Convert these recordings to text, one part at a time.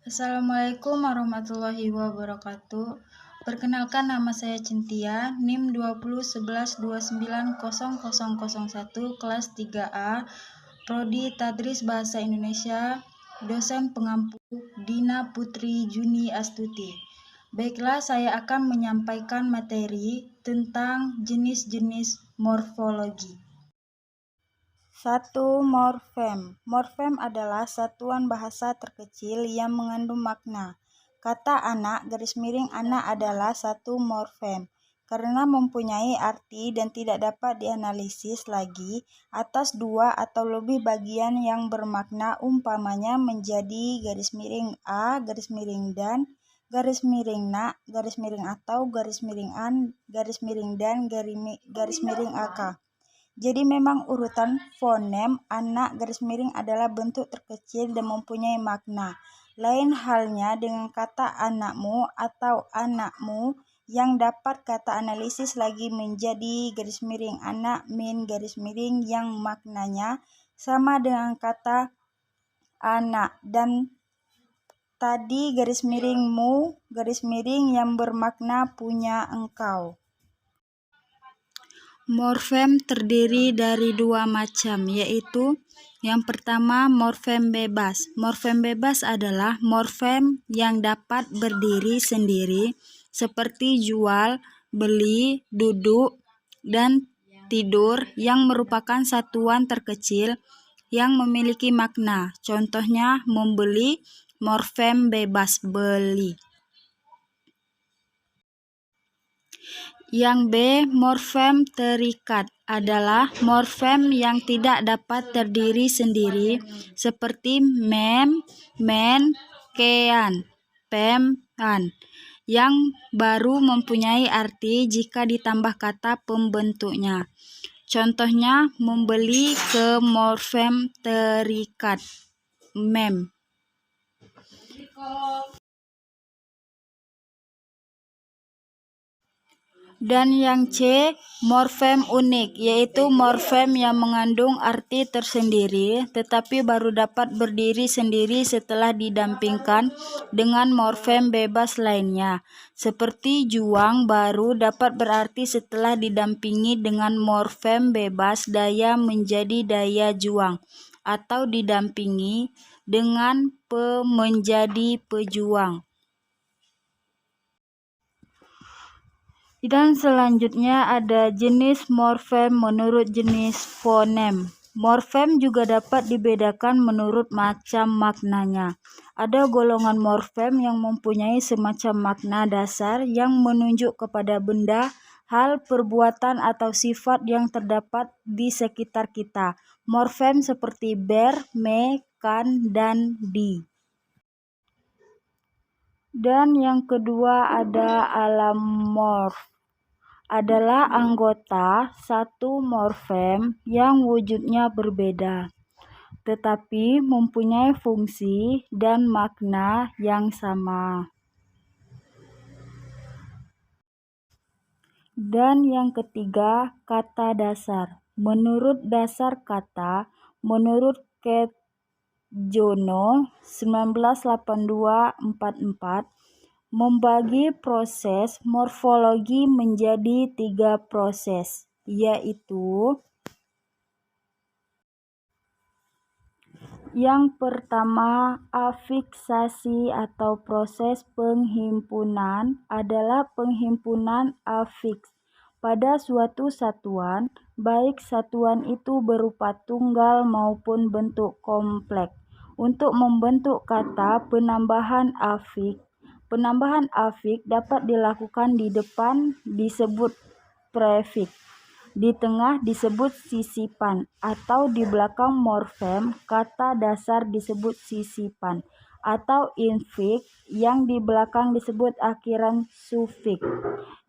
Assalamualaikum warahmatullahi wabarakatuh. Perkenalkan, nama saya Cintia, NIM 2011290001, kelas 3A, Prodi Tadris Bahasa Indonesia, dosen pengampu Dina Putri Juni Astuti. Baiklah, saya akan menyampaikan materi tentang jenis-jenis morfologi. 1. Morfem. Morfem adalah satuan bahasa terkecil yang mengandung makna. Kata anak (anak) adalah satu morfem. Karena mempunyai arti dan tidak dapat dianalisis lagi atas dua atau lebih bagian yang bermakna, umpamanya menjadi (a), dan, (na), (atau), (an), dan, (ak). Jadi memang urutan fonem anak adalah bentuk terkecil dan mempunyai makna. Lain halnya dengan kata anakmu atau anakmu yang dapat kata analisis lagi menjadi (anak) yang maknanya sama dengan kata anak dan tadi (mu) yang bermakna punya engkau. Morfem terdiri dari dua macam, yaitu yang pertama morfem bebas. Morfem bebas adalah morfem yang dapat berdiri sendiri seperti jual, beli, duduk, dan tidur yang merupakan satuan terkecil yang memiliki makna. Contohnya membeli, morfem bebas beli. Yang B. Morfem terikat adalah morfem yang tidak dapat terdiri sendiri seperti mem, men, kean, pem, an, yang baru mempunyai arti jika ditambah kata pembentuknya. Contohnya membeli ke morfem terikat, mem. Dan yang C, morfem unik, yaitu morfem yang mengandung arti tersendiri tetapi baru dapat berdiri sendiri setelah didampingkan dengan morfem bebas lainnya. Seperti juang baru dapat berarti setelah didampingi dengan morfem bebas daya menjadi daya juang, atau didampingi dengan menjadi pejuang. Dan selanjutnya ada jenis morfem menurut jenis fonem. Morfem juga dapat dibedakan menurut macam maknanya. Ada golongan morfem yang mempunyai semacam makna dasar yang menunjuk kepada benda, hal, perbuatan, atau sifat yang terdapat di sekitar kita. Morfem seperti ber, me, kan, dan di. Dan yang kedua ada alomorf, adalah anggota satu morfem yang wujudnya berbeda, tetapi mempunyai fungsi dan makna yang sama. Dan yang ketiga, kata dasar. Menurut dasar kata, menurut Kate Jono 1982-44, membagi proses morfologi menjadi 3 proses, yaitu yang pertama, afiksasi atau proses penghimpunan adalah penghimpunan afiks pada suatu satuan, baik satuan itu berupa tunggal maupun bentuk kompleks, untuk membentuk kata penambahan afiks. Penambahan afiks dapat dilakukan di depan disebut prefiks, di tengah disebut sisipan, atau di belakang morfem kata dasar disebut sisipan, atau infiks yang di belakang disebut akhiran sufiks,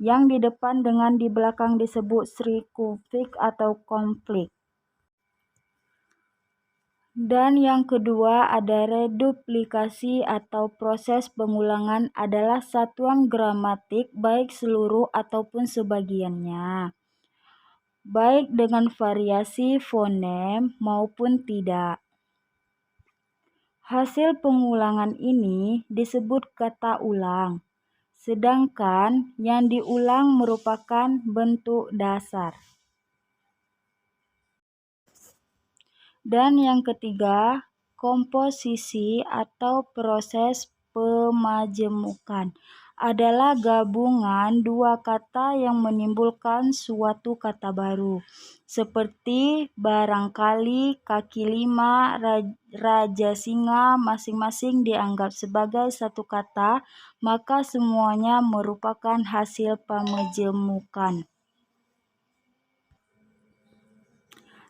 yang di depan dengan di belakang disebut sirkumfiks atau konflik. Dan yang kedua ada reduplikasi atau proses pengulangan, adalah satuan gramatik baik seluruh ataupun sebagiannya, baik dengan variasi fonem maupun tidak. Hasil pengulangan ini disebut kata ulang, sedangkan yang diulang merupakan bentuk dasar. Dan yang ketiga, komposisi atau proses pemajemukan adalah gabungan dua kata yang menimbulkan suatu kata baru, seperti barangkali, kaki lima, raja singa, masing-masing dianggap sebagai satu kata, maka semuanya merupakan hasil pemajemukan.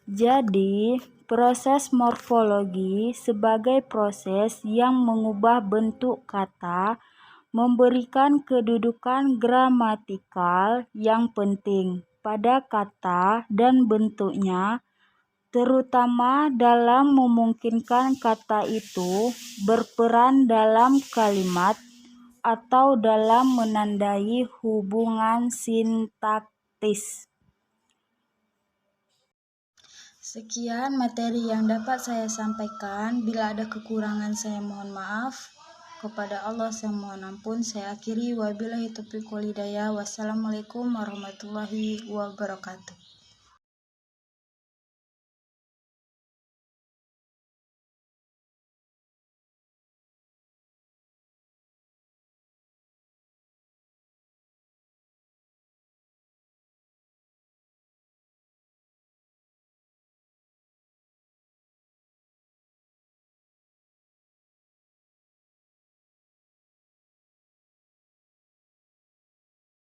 Jadi, proses morfologi sebagai proses yang mengubah bentuk kata memberikan kedudukan gramatikal yang penting pada kata dan bentuknya, terutama dalam memungkinkan kata itu berperan dalam kalimat atau dalam menandai hubungan sintaktis. Sekian materi yang dapat saya sampaikan. Bila ada kekurangan saya mohon maaf. Kepada Allah saya mohon ampun. Saya akhiri wabillahi taufiq wal hidayah. Wassalamualaikum warahmatullahi wabarakatuh.